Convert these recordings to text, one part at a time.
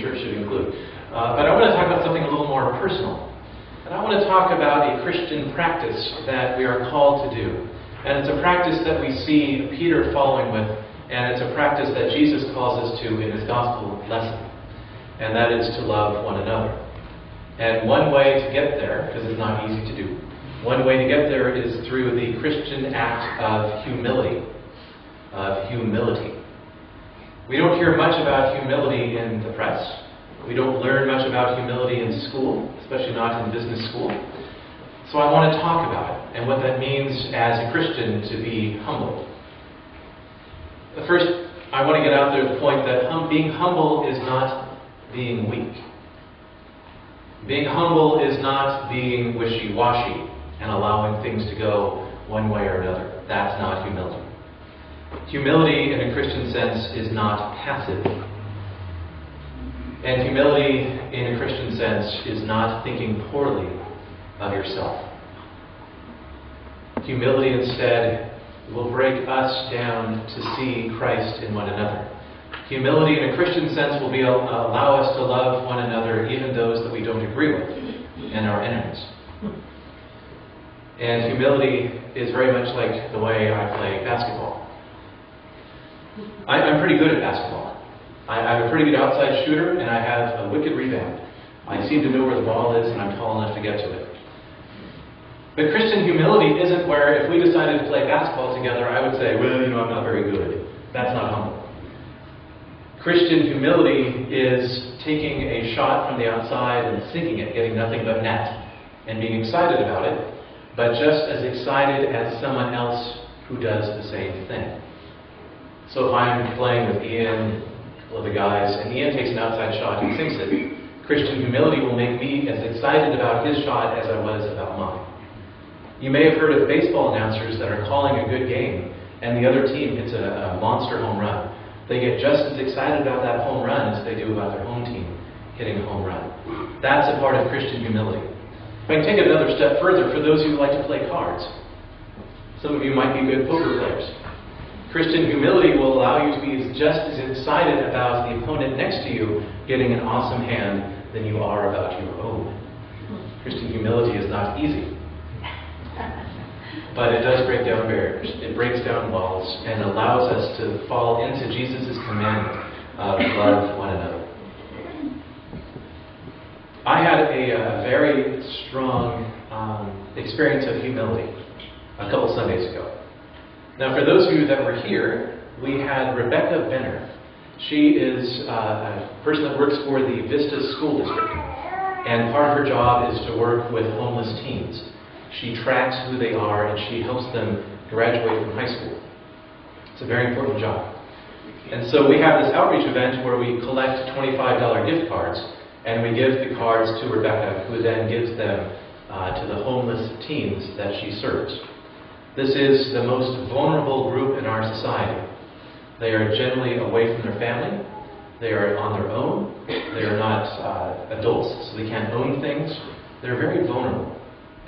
church should include. But I want to talk about something a little more personal. And I want to talk about a Christian practice that we are called to do. And it's a practice that we see Peter following with, and it's a practice that Jesus calls us to in his gospel lesson. And that is to love one another. And one way to get there, because it's not easy to do, one way to get there is through the Christian act of humility. We don't hear much about humility in the press. We don't learn much about humility in school, especially not in business school. So I want to talk about it and what that means as a Christian to be humble. First, I want to get out there the point that being humble is not being weak. Being humble is not being wishy-washy and allowing things to go one way or another. That's not humility. Humility in a Christian sense is not passive. And humility in a Christian sense is not thinking poorly of yourself. Humility instead will break us down to see Christ in one another. Humility in a Christian sense will allow us to love one another, even those that we don't agree with and our enemies. And humility is very much like the way I play basketball. I'm pretty good at basketball. I'm a pretty good outside shooter, and I have a wicked rebound. I seem to know where the ball is, and I'm tall enough to get to it. But Christian humility isn't where if we decided to play basketball together, I would say, well, I'm not very good. That's not humble. Christian humility is taking a shot from the outside and sinking it, getting nothing but net, and being excited about it, but just as excited as someone else who does the same thing. So if I'm playing with Ian, a couple of the guys, and Ian takes an outside shot and sinks it, Christian humility will make me as excited about his shot as I was about mine. You may have heard of baseball announcers that are calling a good game, and the other team hits a monster home run. They get just as excited about that home run as they do about their home team hitting a home run. That's a part of Christian humility. If I can take it another step further, for those who like to play cards, some of you might be good poker players. Christian humility will allow you to be just as excited about the opponent next to you getting an awesome hand than you are about your own. Christian humility is not easy. But it does break down barriers. It breaks down walls and allows us to fall into Jesus' commandment of love one another. I had a very strong experience of humility a couple Sundays ago. Now, for those of you that were here, we had Rebecca Benner. She is a person that works for the Vista School District. And part of her job is to work with homeless teens. She tracks who they are and she helps them graduate from high school. It's a very important job. And so we have this outreach event where we collect $25 gift cards and we give the cards to Rebecca, who then gives them to the homeless teens that she serves. This is the most vulnerable group in our society. They are generally away from their family. They are on their own. They are not adults, so they can't own things. They're very vulnerable.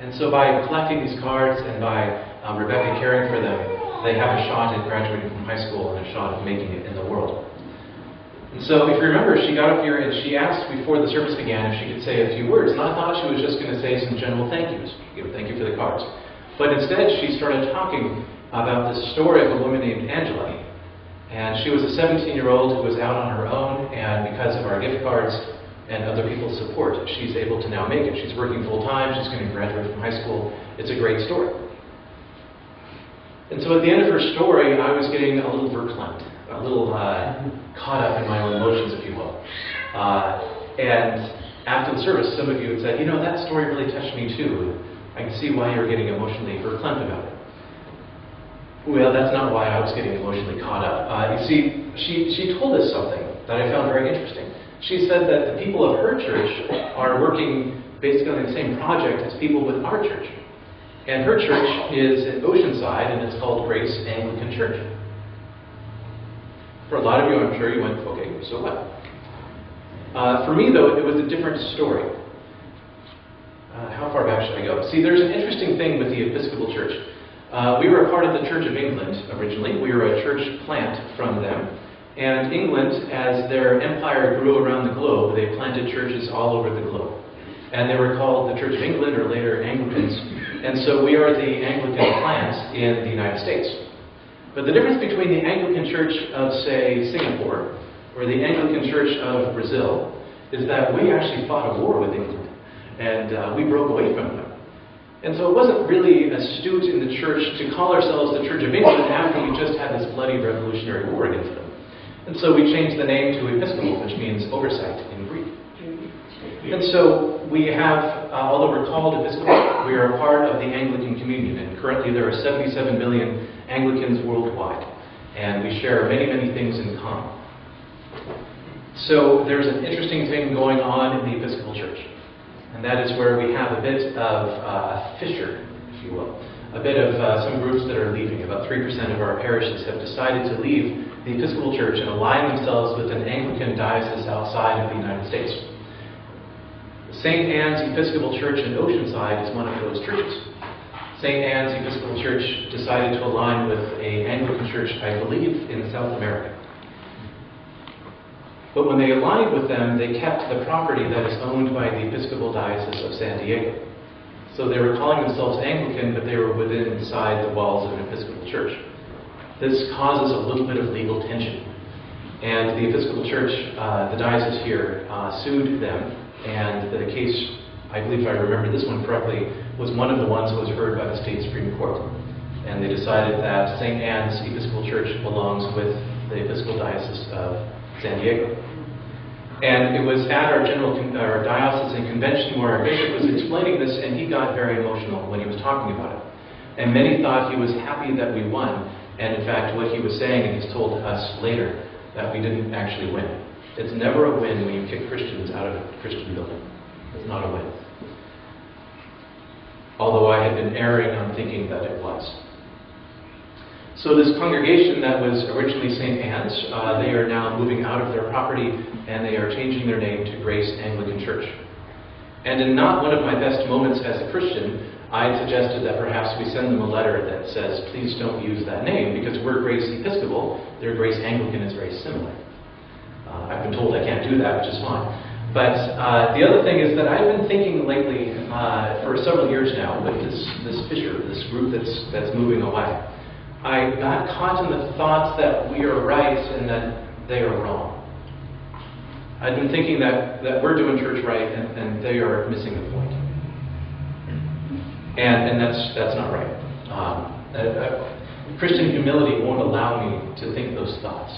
And so by collecting these cards and by Rebecca caring for them, they have a shot at graduating from high school and a shot at making it in the world. And so if you remember, she got up here and she asked before the service began if she could say a few words. And I thought she was just going to say some general thank yous. Thank you for the cards. But instead, she started talking about the story of a woman named Angela. And she was a 17-year-old who was out on her own, and because of our gift cards and other people's support, she's able to now make it. She's working full-time. She's going to graduate from high school. It's a great story. And so at the end of her story, I was getting a little verklempt, a little caught up in my own emotions, if you will. And after the service, some of you had said, that story really touched me too. I can see why you were getting emotionally verklempt about it. Well, that's not why I was getting emotionally caught up. You see, she told us something that I found very interesting. She said that the people of her church are working basically on the same project as people with our church. And her church is in Oceanside, and it's called Grace Anglican Church. For a lot of you, I'm sure you went, okay, so what? For me, though, it was a different story. How far back should I go? See, there's an interesting thing with the Episcopal Church. We were a part of the Church of England originally. We were a church plant from them. And England, as their empire grew around the globe, they planted churches all over the globe. And they were called the Church of England, or later Anglicans. And so we are the Anglican plant in the United States. But the difference between the Anglican Church of, say, Singapore, or the Anglican Church of Brazil, is that we actually fought a war with England. And we broke away from them. And so it wasn't really astute in the church to call ourselves the Church of England after we just had this bloody revolutionary war against them. And so we changed the name to Episcopal, which means oversight in Greek. And so we have, although we're called Episcopal, we are a part of the Anglican Communion. And currently there are 77 million Anglicans worldwide. And we share many, many things in common. So there's an interesting thing going on in the Episcopal Church. And that is where we have a bit of a fissure, if you will. A bit of some groups that are leaving. About 3% of our parishes have decided to leave the Episcopal Church and align themselves with an Anglican diocese outside of the United States. St. Anne's Episcopal Church in Oceanside is one of those churches. St. Anne's Episcopal Church decided to align with an Anglican church, I believe, in South America. But when they aligned with them, they kept the property that is owned by the Episcopal Diocese of San Diego. So they were calling themselves Anglican, but they were inside the walls of an Episcopal church. This causes a little bit of legal tension. And the Episcopal Church, the diocese here, sued them. And the case, I believe if I remember this one correctly, was one of the ones that was heard by the state Supreme Court. And they decided that St. Anne's Episcopal Church belongs with the Episcopal Diocese of San Diego. And it was at our diocesan convention where our bishop was explaining this, and he got very emotional when he was talking about it. And many thought he was happy that we won. And in fact, what he was saying, and he's told us later, that we didn't actually win. It's never a win when you kick Christians out of a Christian building. It's not a win. Although I had been erring on thinking that it was. So this congregation that was originally St. Anne's, they are now moving out of their property and they are changing their name to Grace Anglican Church. And in not one of my best moments as a Christian, I suggested that perhaps we send them a letter that says, please don't use that name because we're Grace Episcopal, their Grace Anglican is very similar. I've been told I can't do that, which is fine. But the other thing is that I've been thinking lately, for several years now, with this fissure, this group that's moving away. I got caught in the thoughts that we are right and that they are wrong. I've been thinking that we're doing church right and they are missing the point. And that's not right. Christian humility won't allow me to think those thoughts.